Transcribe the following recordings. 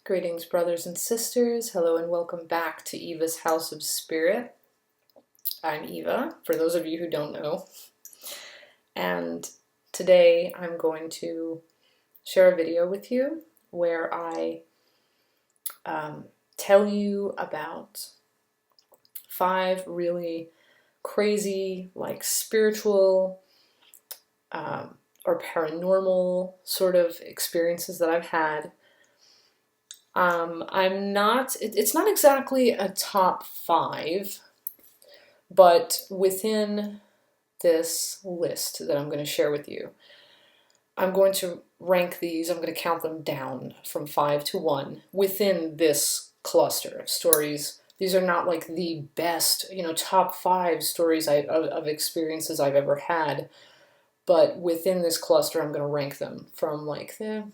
Greetings, brothers and sisters. Hello and welcome back to Eva's House of Spirit. I'm Eva, for those of you who don't know. And today I'm going to share a video with you where I tell you about 5 really crazy, like spiritual or paranormal sort of experiences that I've had. It's not exactly a top 5, but within this list that I'm going to share with you, I'm going to rank these, I'm going to count them down from 5 to 1 within this cluster of stories. These are not like the best, top 5 stories of experiences I've ever had, but within this cluster, I'm going to rank them from like the,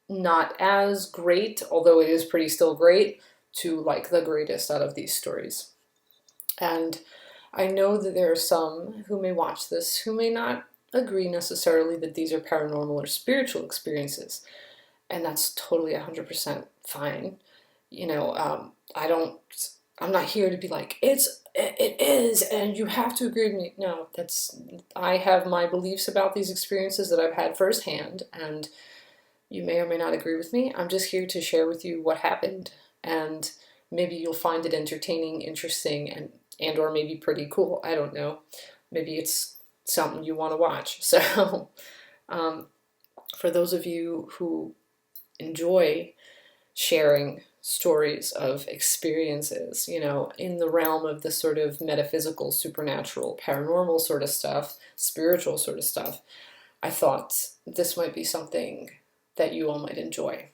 not as great, although it is pretty still great, to like the greatest out of these stories. And I know that there are some who may watch this who may not agree necessarily that these are paranormal or spiritual experiences, and that's totally 100% fine. I'm not here to be like, it is, and you have to agree with me. No, I have my beliefs about these experiences that I've had firsthand, and you may or may not agree with me. I'm just here to share with you what happened, and maybe you'll find it entertaining, interesting, and or maybe pretty cool. I don't know. Maybe it's something you want to watch. So for those of you who enjoy sharing stories of experiences, in the realm of the sort of metaphysical, supernatural, paranormal sort of stuff, spiritual sort of stuff, I thought this might be something that you all might enjoy.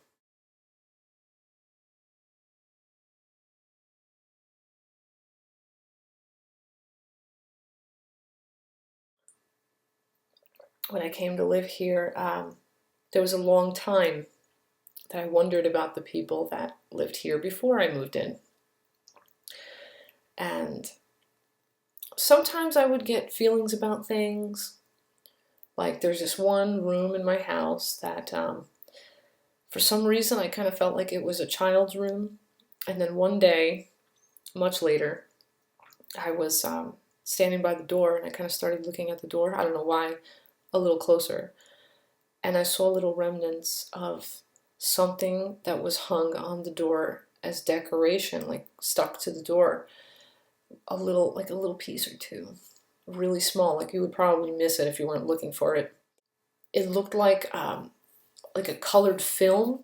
When I came to live here, there was a long time that I wondered about the people that lived here before I moved in. And sometimes I would get feelings about things. Like there's this one room in my house that for some reason I kind of felt like it was a child's room. And then one day, much later, I was standing by the door and I kind of started looking at the door. I don't know why, a little closer. And I saw little remnants of something that was hung on the door as decoration, like stuck to the door. A little piece or two. Really small, like you would probably miss it if you weren't looking for it. It looked like a colored film.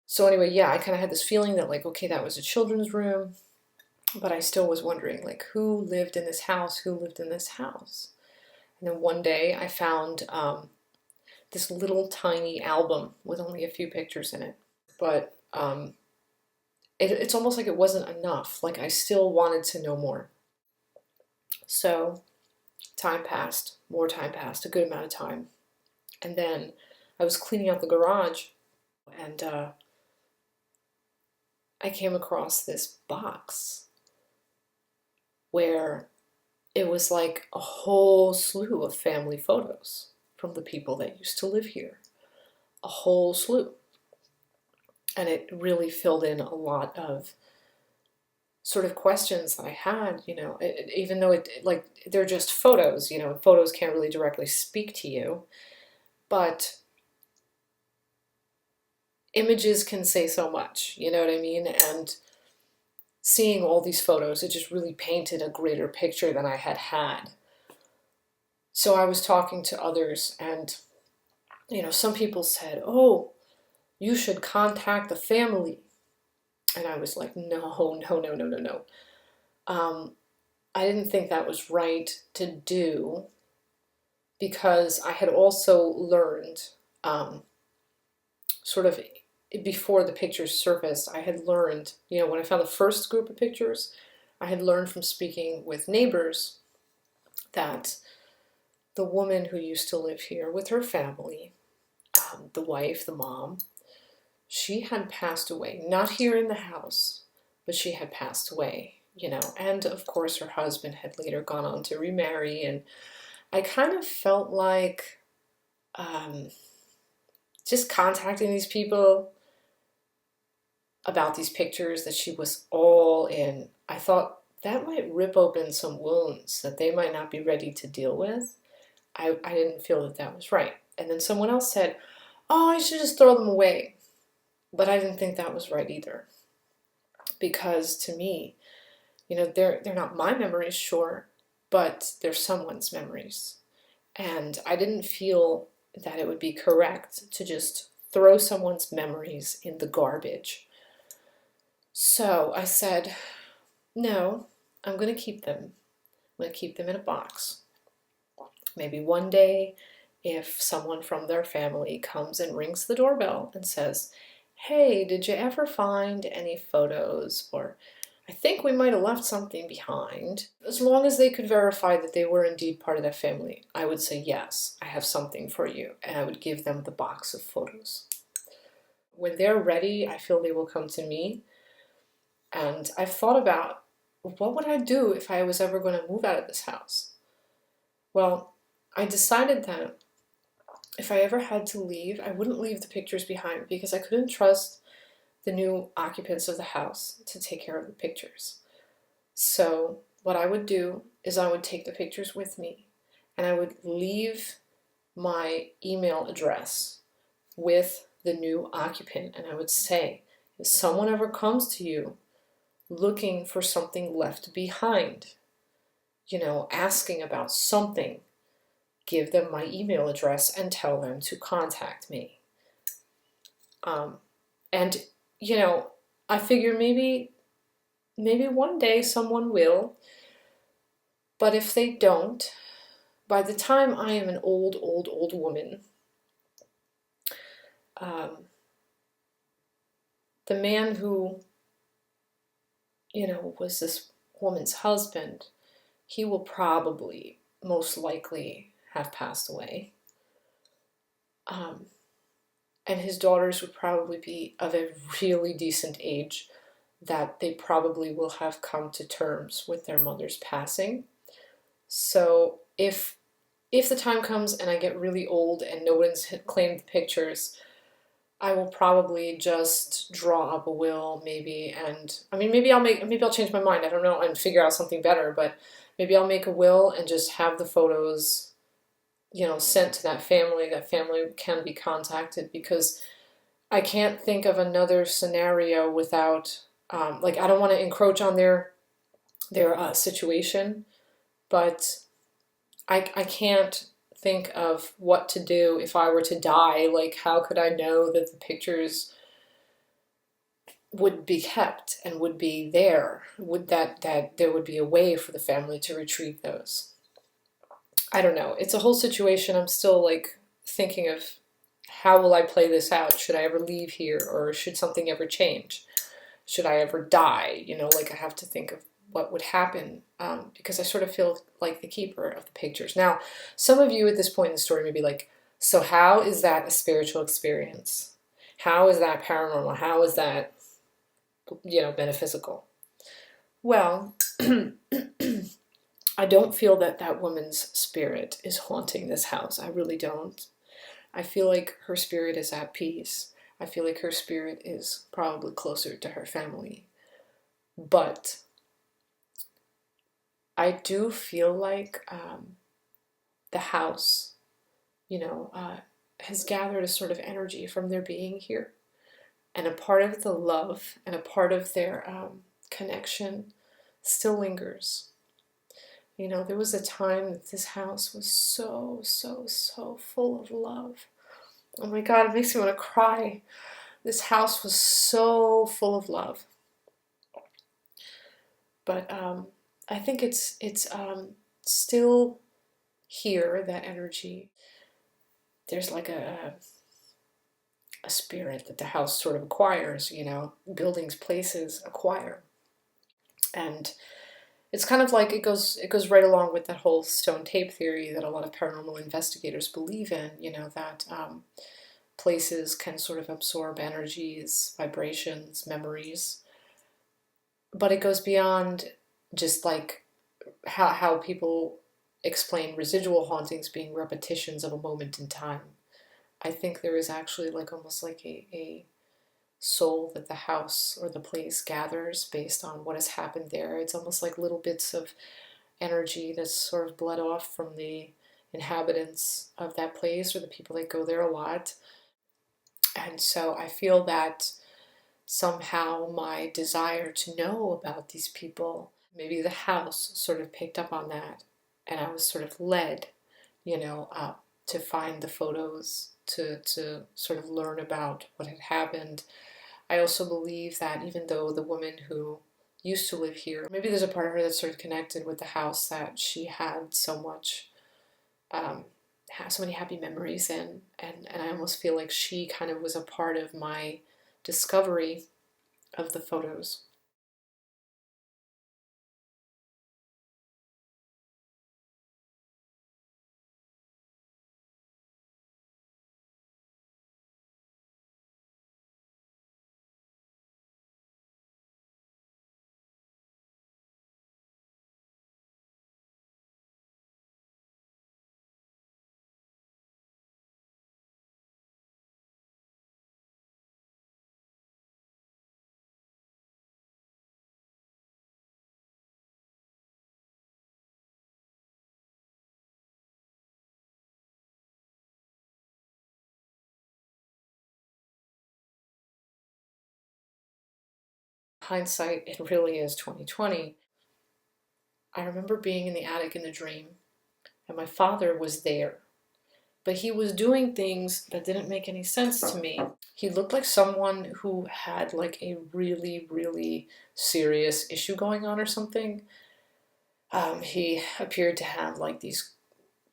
So anyway, yeah, I kind of had this feeling that like, okay, that was a children's room, but I still was wondering like who lived in this house, who lived in this house. And then one day I found this little tiny album with only a few pictures in it. But it's almost like it wasn't enough. Like I still wanted to know more. So time passed, more time passed, a good amount of time. And then I was cleaning out the garage and I came across this box where it was like a whole slew of family photos from the people that used to live here. A whole slew. And it really filled in a lot of sort of questions that I had, even though they're just photos, photos can't really directly speak to you, but images can say so much, you know what I mean? And seeing all these photos, it just really painted a greater picture than I had had. So I was talking to others and, some people said, oh, you should contact the family. And I was like, no. I didn't think that was right to do, because I had also learned, sort of before the pictures surfaced, I had learned, when I found the first group of pictures, I had learned from speaking with neighbors that the woman who used to live here with her family, the wife, the mom, she had passed away. Not here in the house, but she had passed away, and of course her husband had later gone on to remarry, and I kind of felt like just contacting these people about these pictures that she was all in. I thought that might rip open some wounds that they might not be ready to deal with. I didn't feel that that was right. And then someone else said, oh, I should just throw them away. But I didn't think that was right either. Because to me, they're not my memories, sure, but they're someone's memories. And I didn't feel that it would be correct to just throw someone's memories in the garbage. So I said, no, I'm going to keep them. I'm going to keep them in a box. Maybe one day, if someone from their family comes and rings the doorbell and says, hey, did you ever find any photos? Or I think we might have left something behind. As long as they could verify that they were indeed part of that family, I would say, yes, I have something for you. And I would give them the box of photos. When they're ready, I feel they will come to me. And I've thought about, what would I do if I was ever going to move out of this house? Well, I decided that if I ever had to leave, I wouldn't leave the pictures behind, because I couldn't trust the new occupants of the house to take care of the pictures. So what I would do is I would take the pictures with me, and I would leave my email address with the new occupant, and I would say, if someone ever comes to you looking for something left behind, asking about something, give them my email address and tell them to contact me. And I figure maybe one day someone will, but if they don't, by the time I am an old woman, the man who, was this woman's husband, he will probably, most likely, have passed away. And his daughters would probably be of a really decent age, that they probably will have come to terms with their mother's passing. So if the time comes and I get really old and no one's claimed the pictures, I will probably just draw up a will, maybe, and maybe I'll change my mind, I don't know, and figure out something better, but maybe I'll make a will and just have the photos, sent to that family. That family can be contacted, because I can't think of another scenario without, I don't want to encroach on their situation, but I can't think of what to do if I were to die. How could I know that the pictures would be kept and would be there? Would that there would be a way for the family to retrieve those? I don't know. It's a whole situation. I'm still thinking of, how will I play this out? Should I ever leave here, or should something ever change? Should I ever die? I have to think of what would happen, because I sort of feel like the keeper of the pictures. Now, some of you at this point in the story may be like, so how is that a spiritual experience? How is that paranormal? How is that, metaphysical? Well, I don't feel that that woman's spirit is haunting this house. I really don't. I feel like her spirit is at peace. I feel like her spirit is probably closer to her family. But I do feel like the house, has gathered a sort of energy from their being here. And a part of the love and a part of their connection still lingers. There was a time that this house was so, so, so full of love. Oh my God, it makes me want to cry. This house was so full of love. But I think it's still here, that energy. There's like a spirit that the house sort of acquires, you know, buildings, places acquire. And it's kind of like it goes right along with that whole stone tape theory that a lot of paranormal investigators believe in, you know, that places can sort of absorb energies, vibrations, memories. But it goes beyond just like how people explain residual hauntings being repetitions of a moment in time. I think there is actually like almost like a soul that the house or the place gathers based on what has happened there. It's almost like little bits of energy that's sort of bled off from the inhabitants of that place or the people that go there a lot. And so I feel that somehow my desire to know about these people, maybe the house sort of picked up on that, and I was sort of led, you know, to find the photos, to sort of learn about what had happened. I also believe that even though the woman who used to live here, maybe there's a part of her that's sort of connected with the house that she had so much, had so many happy memories in, and I almost feel like she kind of was a part of my discovery of the photos. Hindsight, it really is 2020. I remember being in the attic in the dream, and my father was there, but he was doing things that didn't make any sense to me. He looked like someone who had like a really, really serious issue going on or something. He appeared to have like these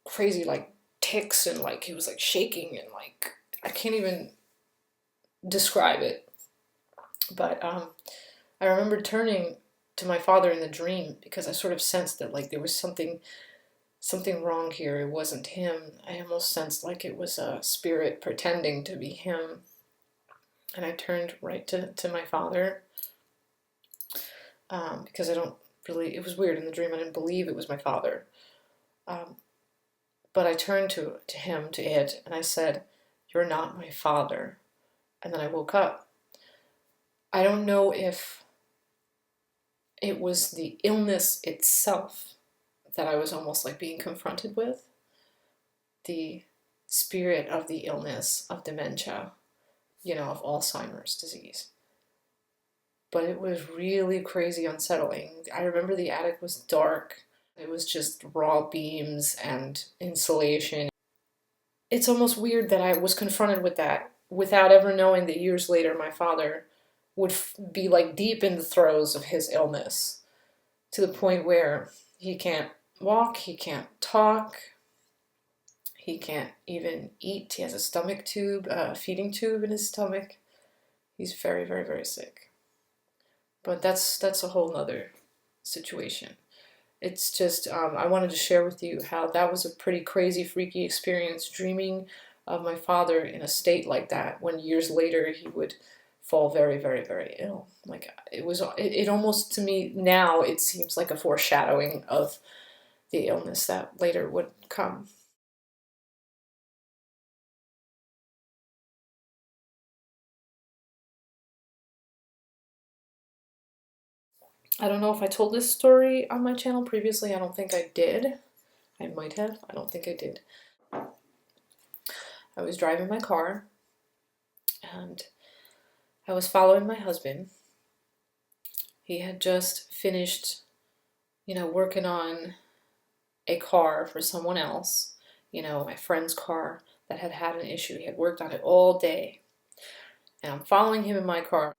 crazy like tics, and like he was like shaking, and like I can't even describe it. But I remember turning to my father in the dream because I sort of sensed that like there was something wrong here. It wasn't him. I almost sensed like it was a spirit pretending to be him. And I turned right to my father, because I don't really, it was weird in the dream. I didn't believe it was my father. Um, but I turned to him, to it, and I said, "You're not my father." And then I woke up. I don't know if it was the illness itself that I was almost like being confronted with, the spirit of the illness of dementia, you know, of Alzheimer's disease. But it was really crazy unsettling. I remember the attic was dark. It was just raw beams and insulation. It's almost weird that I was confronted with that without ever knowing that years later my father would be like deep in the throes of his illness, to the point where he can't walk, he can't talk, he can't even eat. He has a stomach tube, a feeding tube in his stomach. He's very, very, very sick. But that's a whole nother situation. It's just, I wanted to share with you how that was a pretty crazy, freaky experience, dreaming of my father in a state like that, when years later he would fall very, very, very ill. Like, it almost, to me now, it seems like a foreshadowing of the illness that later would come. I don't know if I told this story on my channel previously. I don't think I did. I might have. I don't think I did. I was driving my car, and I was following my husband. He had just finished, you know, working on a car for someone else, you know, my friend's car that had had an issue. He had worked on it all day. And I'm following him in my car.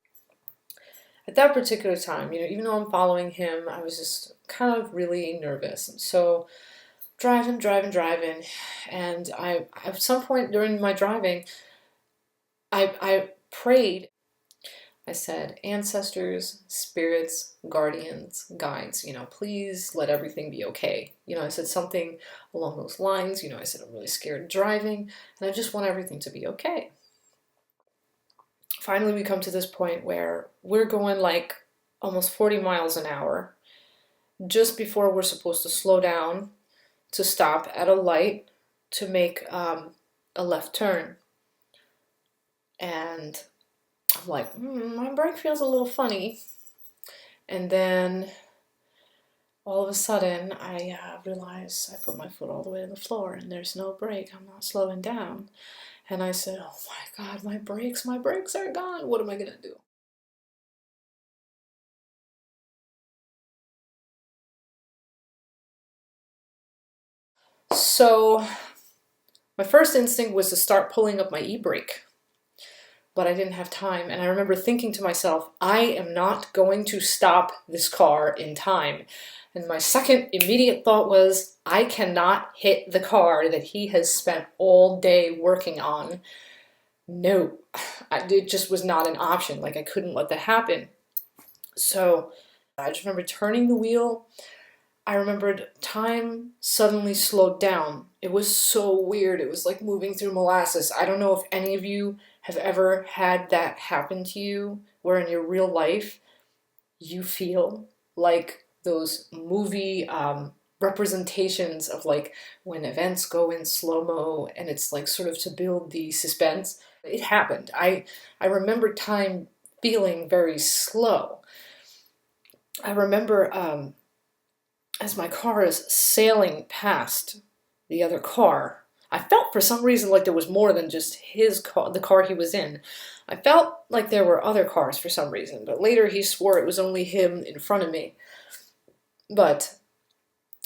at that particular time, even though I'm following him, I was just kind of really nervous. And so driving, and I at some point during my driving, I prayed. I said, ancestors, spirits, guardians, guides, please let everything be okay. I said something along those lines. I said, I'm really scared of driving, and I just want everything to be okay. Finally, we come to this point where we're going like almost 40 miles an hour, just before we're supposed to slow down to stop at a light to make a left turn. And I'm like, my brake feels a little funny. And then all of a sudden, I realize I put my foot all the way to the floor and there's no brake. I'm not slowing down. And I said, oh my God, my brakes are gone. What am I going to do? So my first instinct was to start pulling up my e-brake, but I didn't have time. And I remember thinking to myself, I am not going to stop this car in time. And my second immediate thought was, I cannot hit the car that he has spent all day working on. No, it just was not an option. Like, I couldn't let that happen. So I just remember turning the wheel. I remembered time suddenly slowed down. It was so weird. It was like moving through molasses. I don't know if any of you have ever had that happen to you, where in your real life you feel like those movie representations of like when events go in slow-mo, and it's like sort of to build the suspense. It happened. I remember time feeling very slow. I remember as my car is sailing past the other car, I felt for some reason like there was more than just his car, the car he was in. I felt like there were other cars for some reason, but later he swore it was only him in front of me. But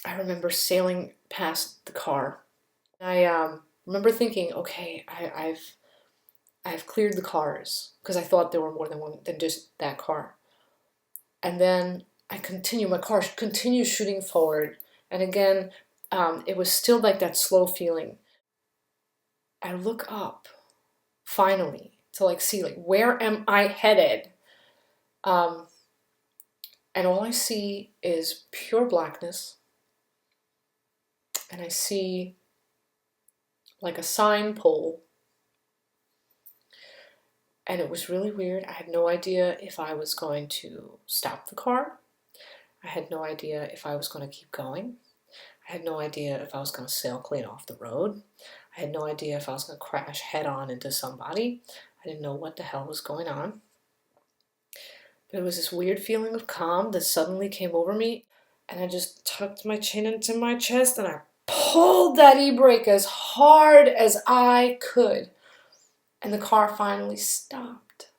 I remember sailing past the car. I remember thinking, okay, I've cleared the cars, because I thought there were more than one than just that car. And then my car continues shooting forward. And again, it was still like that slow feeling. I look up, finally, to like see like, where am I headed? And all I see is pure blackness. And I see like a sign pole. And it was really weird. I had no idea if I was going to stop the car. I had no idea if I was going to keep going. I had no idea if I was going to sail clean off the road. I had no idea if I was going to crash head on into somebody. I didn't know what the hell was going on. But it was this weird feeling of calm that suddenly came over me. And I just tucked my chin into my chest and I pulled that e-brake as hard as I could. And the car finally stopped.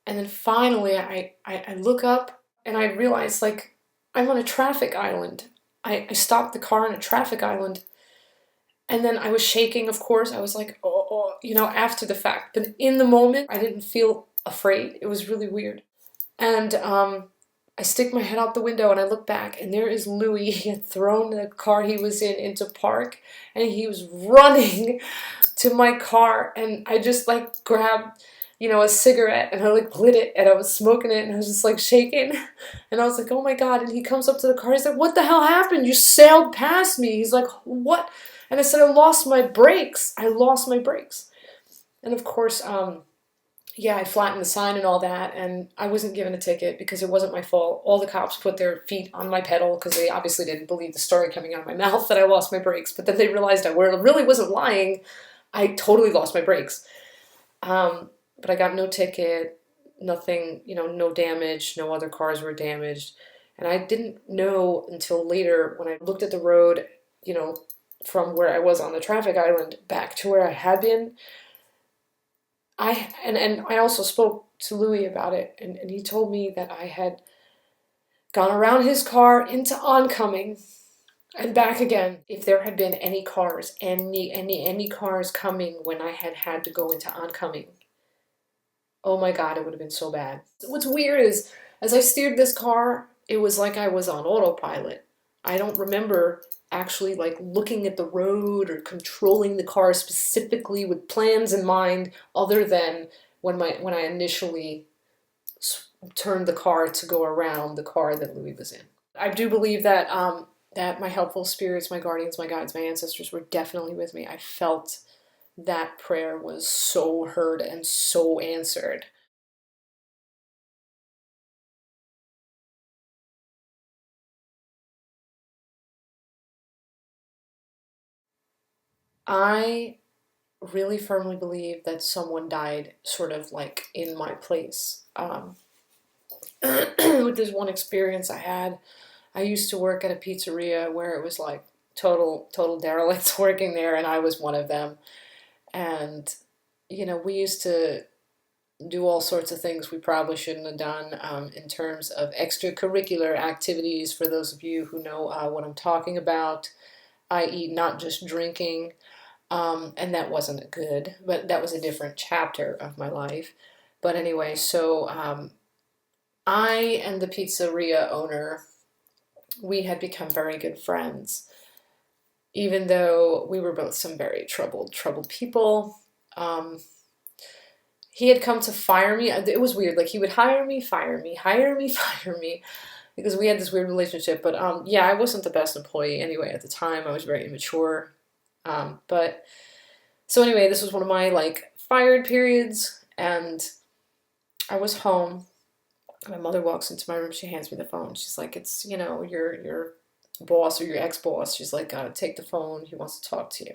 And then finally I look up and I realize like I'm on a traffic island. I stopped the car on a traffic island. And then I was shaking, of course. I was like, oh, after the fact. But in the moment, I didn't feel afraid. It was really weird. And I stick my head out the window and I look back, and there is Louis. He had thrown the car he was in into park, and he was running to my car. And I just like grabbed, a cigarette, and I like lit it, and I was smoking it, and I was just like shaking. And I was like, oh my God. And he comes up to the car. He's like, what the hell happened? You sailed past me. He's like, what? And I said, I lost my brakes. And of course, I flattened the sign and all that, and I wasn't given a ticket because it wasn't my fault. All the cops put their feet on my pedal because they obviously didn't believe the story coming out of my mouth that I lost my brakes. But then they realized I really wasn't lying. I totally lost my brakes. But I got no ticket, nothing, no damage, no other cars were damaged. And I didn't know until later when I looked at the road, from where I was on the traffic island back to where I had been. And I also spoke to Louis about it, and he told me that I had gone around his car into oncoming and back again. If there had been any cars, any cars coming when I had to go into oncoming, Oh my God, it would have been so bad. What's weird is, as I steered this car, it was like I was on autopilot. I don't remember actually like looking at the road or controlling the car specifically with plans in mind, other than when I initially turned the car to go around the car that Louis was in. I do believe that that my helpful spirits, my guardians, my guides, my ancestors were definitely with me. I felt that prayer was so heard and so answered. I really firmly believe that someone died sort of like in my place. With this one experience I had, I used to work at a pizzeria where it was like total derelicts working there, and I was one of them. And we used to do all sorts of things we probably shouldn't have done in terms of extracurricular activities. For those of you who know what I'm talking about, i.e., not just drinking. And that wasn't good, but that was a different chapter of my life. But anyway, so I and the pizzeria owner, we had become very good friends, even though we were both some very troubled people. Um, he had come to fire me. It was weird. Like he would hire me, fire me, hire me, fire me, because we had this weird relationship. But yeah, I wasn't the best employee anyway at the time. I was very immature. But so anyway, this was one of my like fired periods, and I was home. My mother walks into my room. She hands me the phone. She's like, "It's your boss or your ex-boss." She's like, "Take the phone. He wants to talk to you."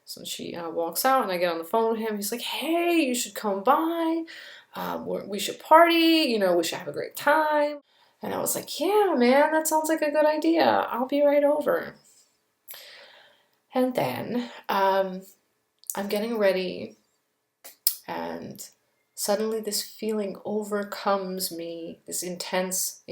So she walks out, and I get on the phone with him. He's like, "Hey, you should come by. We should party. We should have a great time." And I was like, "Yeah, man, that sounds like a good idea. I'll be right over." And then I'm getting ready, and suddenly this feeling overcomes me, this intense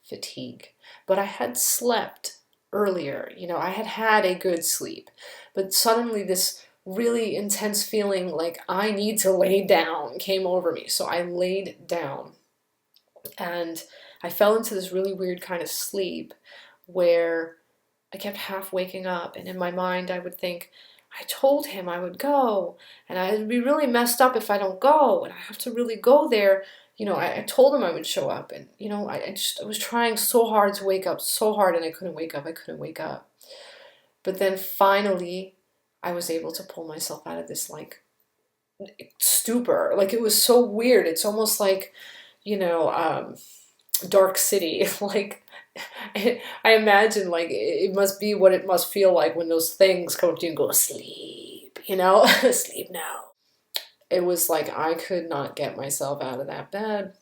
fatigue. But I had slept earlier, I had had a good sleep. But suddenly this really intense feeling like I need to lay down came over me. So I laid down, and I fell into this really weird kind of sleep where I kept half waking up, and in my mind I would think, I told him I would go, and I'd be really messed up if I don't go, and I have to really go there. I told him I would show up, and I was trying so hard to wake up, so hard, and I couldn't wake up. I couldn't wake up. But then finally, I was able to pull myself out of this like stupor. Like it was so weird. It's almost like, you know, um, Dark City. Like I imagine like it must be what it must feel like when those things come up to you and go, sleep, sleep now. It was like I could not get myself out of that bed.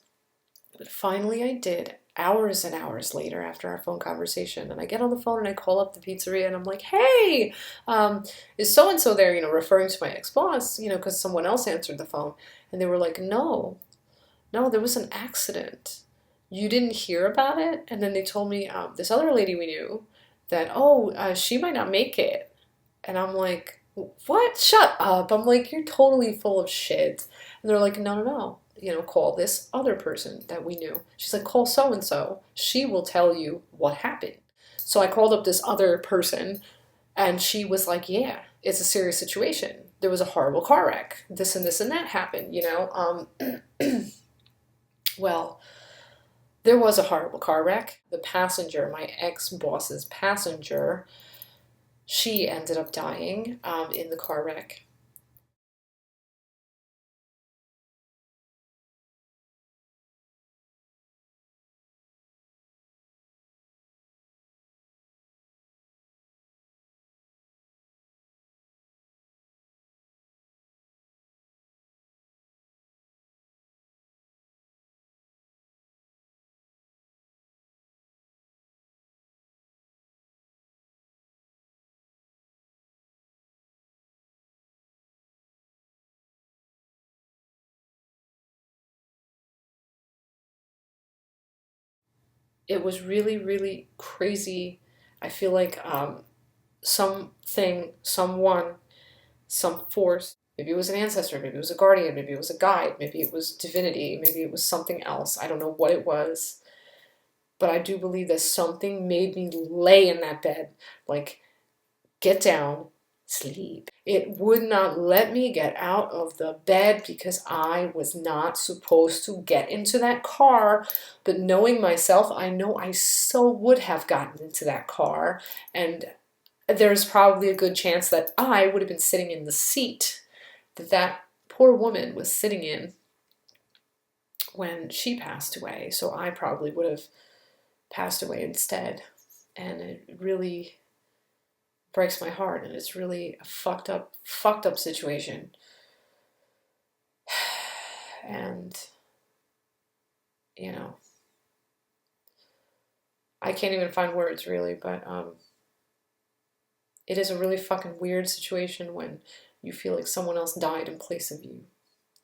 But finally I did, hours and hours later after our phone conversation. And I get on the phone and I call up the pizzeria and I'm like, hey, is so and so there, referring to my ex boss, because someone else answered the phone. And they were like, no, no, there was an accident. You didn't hear about it? And then they told me this other lady we knew that, oh, she might not make it. And I'm like, what? Shut up. I'm like, you're totally full of shit. And they're like, no, no, no. Call this other person that we knew. She's like, call so and so. She will tell you what happened. So I called up this other person, and she was like, yeah, it's a serious situation. There was a horrible car wreck. This and that happened. Well, there was a horrible car wreck. The passenger, my ex boss's passenger, she ended up dying in the car wreck. It was really, really crazy. I feel like something, someone, some force Maybe it was an ancestor, maybe it was a guardian, maybe it was a guide, maybe it was divinity, maybe it was something else. I don't know what it was. But I do believe that something made me lay in that bed. Like, get down, sleep. It would not let me get out of the bed because I was not supposed to get into that car. But knowing myself, I know I so would have gotten into that car. And there's probably a good chance that I would have been sitting in the seat that that poor woman was sitting in when she passed away. So I probably would have passed away instead. And it really breaks my heart, and it's really a fucked up situation. And I can't even find words really, but it is a really fucking weird situation when you feel like someone else died in place of you.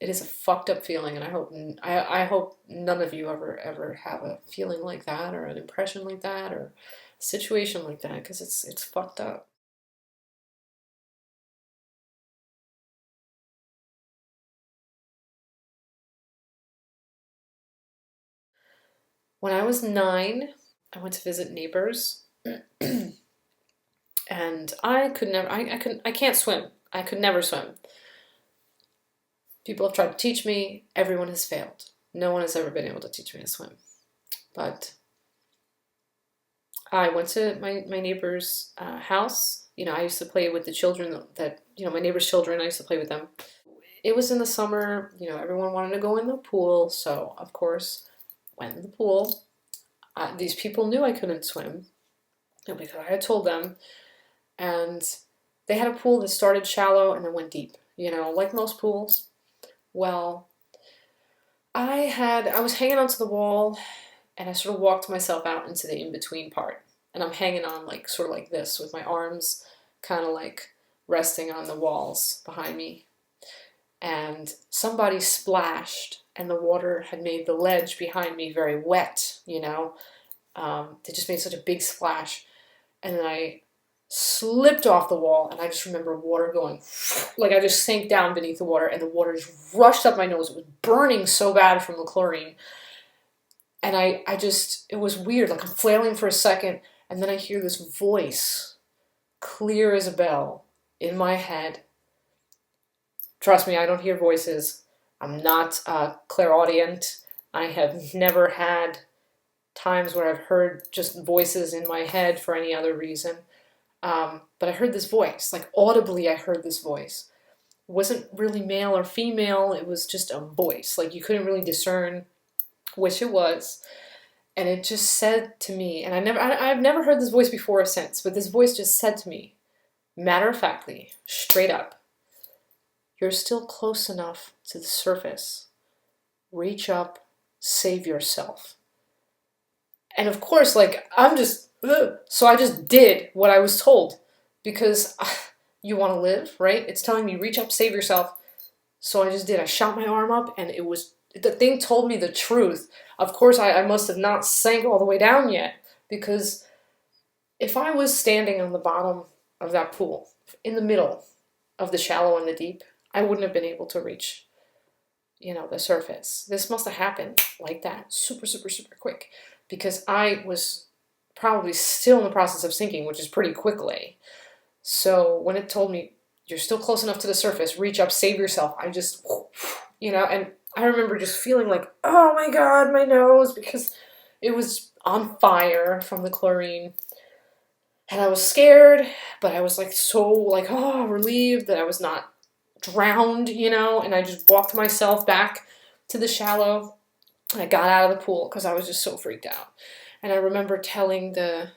It is a fucked up feeling, and I hope none of you ever have a feeling like that, or an impression like that, or a situation like that, because it's fucked up. When I was 9, I went to visit neighbors, and I could never, I can't swim. I could never swim. People have tried to teach me. Everyone has failed. No one has ever been able to teach me to swim. But I went to my neighbor's house. I used to play with the children my neighbor's children. I used to play with them. It was in the summer. Everyone wanted to go in the pool. So, of course, went in the pool. These people knew I couldn't swim because I had told them. And they had a pool that started shallow and then went deep, like most pools. Well, I was hanging onto the wall, and I sort of walked myself out into the in-between part. And I'm hanging on sort of like this, with my arms kind of like resting on the walls behind me. And somebody splashed, and the water had made the ledge behind me very wet, They just made such a big splash. And then I slipped off the wall, and I just remember water going, like I just sank down beneath the water, and the water just rushed up my nose. It was burning so bad from the chlorine. And it was weird. Like, I'm flailing for a second, and then I hear this voice, clear as a bell, in my head. Trust me, I don't hear voices. I'm not clairaudient. I have never had times where I've heard just voices in my head for any other reason. But I heard this voice, like audibly I heard this voice. It wasn't really male or female, it was just a voice. Like, you couldn't really discern which it was. And it just said to me, and I've never heard this voice before or since, but this voice just said to me, matter-of-factly, straight up, you're still close enough to the surface. Reach up, save yourself. And of course, I'm just, ugh. So I just did what I was told, because you want to live, right? It's telling me, reach up, save yourself. So I just did. I shot my arm up, and the thing told me the truth. Of course, I must have not sank all the way down yet, because if I was standing on the bottom of that pool, in the middle of the shallow and the deep, I wouldn't have been able to reach, the surface. This must have happened like that, super, super, super quick, because I was probably still in the process of sinking, which is pretty quickly. So when it told me, you're still close enough to the surface, reach up, save yourself, I just, and I remember just feeling like, oh my God, my nose, because it was on fire from the chlorine. And I was scared, but I was relieved that I was not drowned, and I just walked myself back to the shallow, and I got out of the pool because I was just so freaked out. And I remember telling the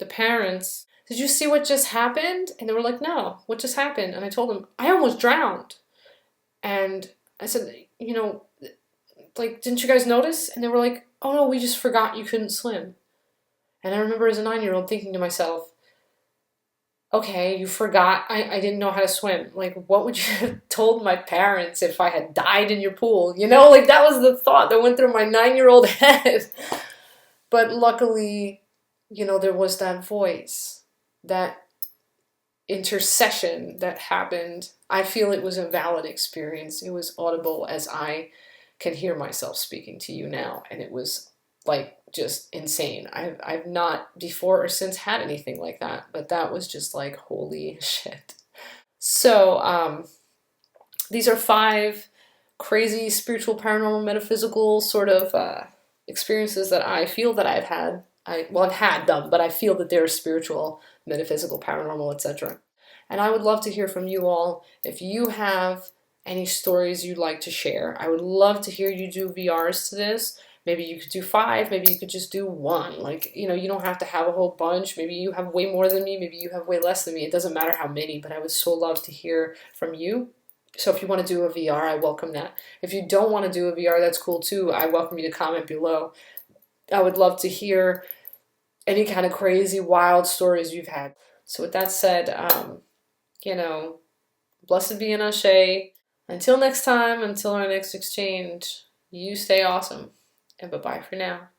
parents, did you see what just happened? And they were like, no, what just happened? And I told them, I almost drowned. And I said, didn't you guys notice? And they were like, oh no, we just forgot you couldn't swim. And I remember as a 9-year-old thinking to myself, okay, you forgot I didn't know how to swim. What would you have told my parents if I had died in your pool? That was the thought that went through my 9-year-old head. But luckily, there was that voice that intercession that happened. I feel it was a valid experience. It was audible as I can hear myself speaking to you now, and it was like just insane. I've not before or since had anything like that, but that was just like holy shit. So these are 5 crazy spiritual, paranormal, metaphysical sort of experiences that I feel that I've had. I've had them, but I feel that they're spiritual, metaphysical, paranormal, etc. And I would love to hear from you all. If you have any stories you'd like to share, I would love to hear you do VRs to this. Maybe you could do 5, maybe you could just do 1. Like, you know, you don't have to have a whole bunch. Maybe you have way more than me, maybe you have way less than me. It doesn't matter how many, but I would so love to hear from you. So if you want to do a VR, I welcome that. If you don't want to do a VR, that's cool too. I welcome you to comment below. I would love to hear any kind of crazy, wild stories you've had. So with that said, you know, blessed be an Ashe. Until next time, until our next exchange, you stay awesome. And bye-bye for now.